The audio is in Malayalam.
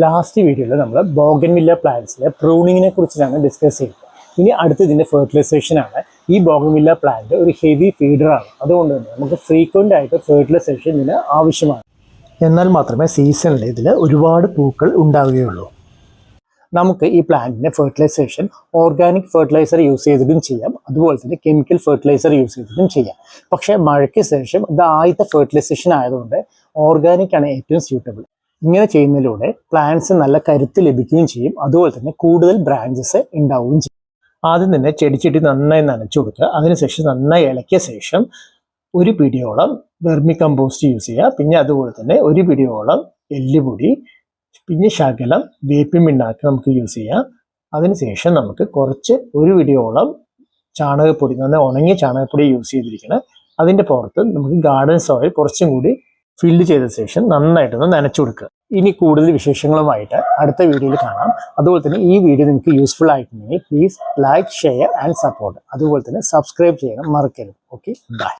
ലാസ്റ്റ് വീഡിയോയിൽ നമ്മൾ ബോഗൻവില്ല പ്ലാന്റ്സിലെ പ്രൂണിങ്ങിനെ കുറിച്ചാണ് ഡിസ്കസ് ചെയ്തത്. ഇനി അടുത്ത ഇതിൻ്റെ ഫെർട്ടിലൈസേഷൻ ആണ്. ഈ ബോഗൻവില്ല പ്ലാന്റ് ഒരു ഹെവി ഫീഡറാണ്. അതുകൊണ്ട് തന്നെ നമുക്ക് ഫ്രീക്വൻ്റ് ആയിട്ട് ഫെർട്ടിലൈസേഷൻ ഇതിന് ആവശ്യമാണ്. എന്നാൽ മാത്രമേ സീസണിൽ ഇതിൽ ഒരുപാട് പൂക്കൾ ഉണ്ടാവുകയുള്ളൂ. നമുക്ക് ഈ പ്ലാന്റിൻ്റെ ഫെർട്ടിലൈസേഷൻ ഓർഗാനിക് ഫെർട്ടിലൈസർ യൂസ് ചെയ്തിട്ടും ചെയ്യാം, അതുപോലെ തന്നെ കെമിക്കൽ ഫെർട്ടിലൈസർ യൂസ് ചെയ്തിട്ടും ചെയ്യാം. പക്ഷേ മഴയ്ക്ക് ശേഷം ഇത് ആദ്യത്തെ ഫെർട്ടിലൈസേഷൻ ആയതുകൊണ്ട് ഓർഗാനിക് ആണ് ഏറ്റവും സ്യൂട്ടബിൾ. ഇങ്ങനെ ചെയ്യുന്നതിലൂടെ പ്ലാന്റ്സ് നല്ല കരുത്ത് ലഭിക്കുകയും ചെയ്യും, അതുപോലെ തന്നെ കൂടുതൽ ബ്രാഞ്ചസ് ഉണ്ടാവുകയും ചെയ്യും. ആദ്യം തന്നെ ചെടി നന്നായി നനച്ചു കൊടുക്കുക. അതിനുശേഷം നന്നായി ഇളക്കിയ ശേഷം ഒരു പിടിയോളം വെർമി കമ്പോസ്റ്റ് യൂസ് ചെയ്യുക. പിന്നെ അതുപോലെ തന്നെ ഒരു പിടിയോളം എല്ലുപൊടി, പിന്നെ ശകലം വേപ്പിൻ പിണ്ണാക്ക് നമുക്ക് യൂസ് ചെയ്യാം. അതിനുശേഷം നമുക്ക് ഒരു പിടിയോളം ചാണകപ്പൊടി, നന്നായി ഉണങ്ങിയ ചാണകപ്പൊടി യൂസ് ചെയ്തിരിക്കണം. അതിൻ്റെ പുറത്ത് നമുക്ക് ഗാർഡൻ സോയിൽ കുറച്ചും കൂടി ഫില്ല് ചെയ്ത ശേഷം നന്നായിട്ടൊന്ന് നനച്ചു കൊടുക്കുക. ഇനി കൂടുതൽ വിശേഷങ്ങളുമായിട്ട് അടുത്ത വീഡിയോയിൽ കാണാം. അതുപോലെ തന്നെ ഈ വീഡിയോ നിങ്ങൾക്ക് യൂസ്ഫുൾ ആയിട്ടുണ്ടെങ്കിൽ please like, share and support. അതുപോലെ തന്നെ സബ്സ്ക്രൈബ് ചെയ്യാൻ മറക്കരുത്. Okay, by.